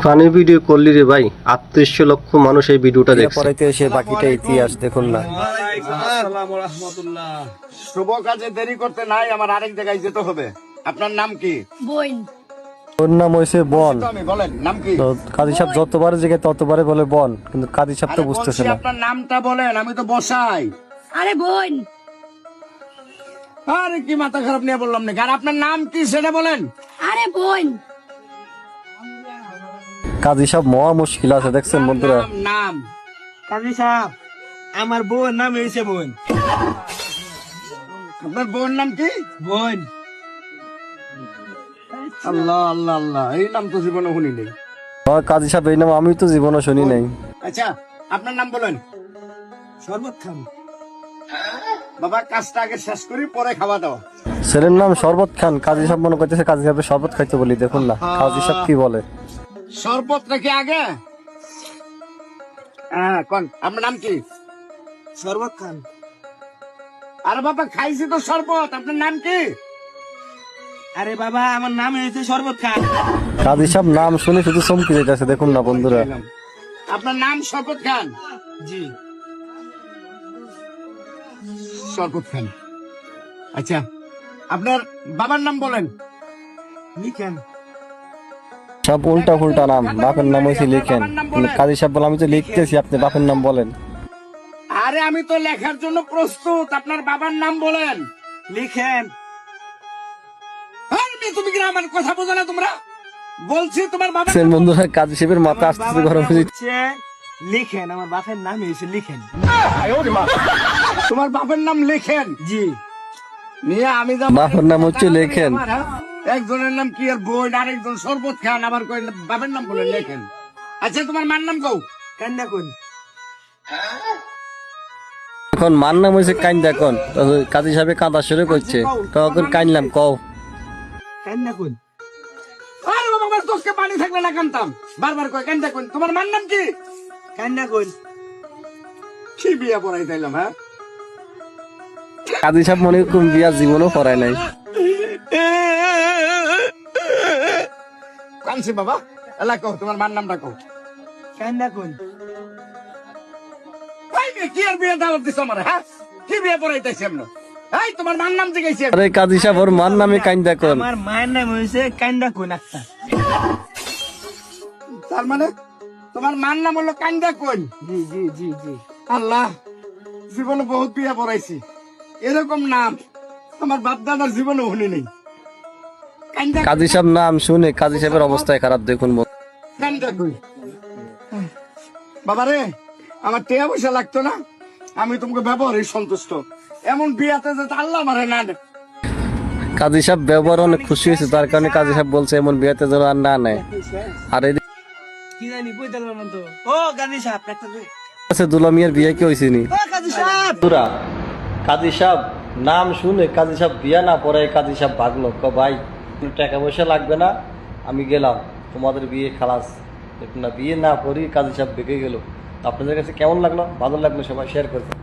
Funny video করলি রে ভাই, 38 লক্ষ মানুষ এই ভিডিওটা দেখছে। পরেতে এসে বাকিটা ইতিহাস দেখুন না। আসসালামু রাহমাতুল্লাহ। শুভ কাজে দেরি করতে নাই, আমার আরেক জায়গায় যেতে হবে। আপনার নাম কি? বইন। ওর নাম হয়েছে বন। তো আমি বলেন নাম কি? তো কাজী সাহেব যতবার জিজ্ঞেস ততবারে বলে বন, কিন্তু কাজী সাহেব তো আরে বুঝতেছে বলছি, না। আপনার নামটা বলেন, আমি তো বসাই। আরে বইন। আরে কি মাথা খারাপ নিয়ে বললাম নাকি? আর আপনার নাম কি সেটা বলেন। আরে বইন। কাজী সাহেব মহা মুশকিল আছে, দেখছেন বন্ধুরা। নাম নাম কাজী সাহেব, আমার বউয়ের নাম হয়েছে বোন। আপনার বোন নাম কি? বোন। আল্লাহ আল্লাহ আল্লাহ, এই নাম তো জীবনে শুনি নেই। আমার কাজী সাহেব এই নাম আমি তো জীবনে শুনি নাই। আচ্ছা, আপনার নাম বলেন। শরবত খান। বাবা, কাজটা আগে শেষ করি, পরে খাওয়া দাওয়া। ছেলের নাম শরবত খান, কাজী সাহেব মনে করতেছে কাজী সাহেবের শরবত খাইতে বলি। দেখুন না কাজী সাহেব কি বলে। শরবত নাকি আগে? হ্যাঁ, কোন আপনার নাম কি? শরবত খান। আরে বাবা, খাইছি তো শরবত, আপনার নাম কি? আরে বাবা, আমার নাম হয়েছে শরবত খান। কাজী সাহেব নাম শুনে শুধু চমকে যেতেছে, দেখুন না বন্ধুরা। আপনার নাম শরবত খান? জি। শরবত খান। আচ্ছা, আপনার বাবার নাম বলেন। লিখেন। সব উল্টা ফুলটা নাম, বাপের নাম হয়েছে লিখেন। কিন্তু কাজী সাহেব বলে আমি তো লিখতেছি, আপনি বাপের নাম বলেন। আরে আমি তো লেখার জন্য প্রস্তুত, আপনার বাবার নাম বলেন। লিখেন। আরে মেয়ে, তুমি কি আমার কথা বোঝো না? তোমরা বলছি তোমার বাবার দেখছেন বন্ধুরা, কাজী সাহেবের মাথা আসতেছে গরম হয়ে যাচ্ছে। হচ্ছে লিখেন, আমার বাপের নাম হয়েছে লিখেন। তোমার বাবার নাম লেখেন? জি। নিয়ে আমি যা বাপের নাম হচ্ছে লেখেন। একজনের নাম কি আর বোন, আরেকজন শরবত খান, আবার কই বাবার নাম বলে লেখেন। আচ্ছা, তোমার মার নাম কও। কান্না কোন? এখন মার নাম হয়েছে কাইন। দেখুন কাজী সাহেব কাঁদা শুরু করছে, তখন কাইনলাম কও। কান্না কোন? আরে বাবা, আমার চোখে পানি থাকলে না কানতাম। বারবার কই কান্দা কোন। তোমার মার নাম কি? কান্না কোন? কি বিয়া পড়াই তাইলাম? হ্যাঁ, কাজী সাহেব মনে কম বিয়া জীবনও করায় নাই। কানছি বাবা। এলা কও, তোমার মার নামটা কও। কান্না কোন? ভাই মেয়ে, কি আর বিয়ে দাওয়াত দিছ আমার? হ্যাঁ, কি বিয়ে পড়াইতেছি আমরা? এই, তোমার মার নাম জিজ্ঞাসি। আরে কাজী সাহেব ওর মার নামে কাইন দেখুন। আমার মায়ের নাম হয়েছে কান্না কোন আক্তার। তার মানে তোমার মার নাম হলো কান্দা কোন? জি জি জি জি। আল্লাহ, জীবনে বহুত বিয়া পড়াইছি, এরকম নাম আমার বাপ দাদার জীবনে শুনি নেই। কান্দা কাজী সাহেব নাম শুনে কাজী সাহেবের অবস্থায় খারাপ, দেখুন। কান্দা কই? বাবারে, আমার টেয়া পয়সা লাগতো না, আমি তোমাকে ব্যবহারে সন্তুষ্ট। এমন বিয়াতে যে আল্লাহ মারে না। কাজী সাহেব ব্যবহার অনেক খুশি হয়েছে, তার কারণে কাজী সাহেব বলছে এমন বিয়েতে যেন আর না নেয়। আর এই কি জানি বই দিলাম না তো। ও কাজী সাহেব, একটা দে। আছে দুলা মিয়ার বিয়ে কি হয়েছে নি? ও কাজী সাহেব। পুরা কাজী সাহেব নাম শুনে কাজী সাহেব বিয়া না পরে কাজী সাহেব ভাগলো। ভাই টাকা পয়সা লাগবে না, আমি গেলাম, তোমাদের বিয়ে খালাস। দেখুন না, বিয়ে না করি কাজী সাহেব বেঁকে গেল। আপনাদের কাছে কেমন লাগলো? ভালো লাগলো, সবাই শেয়ার করবেন।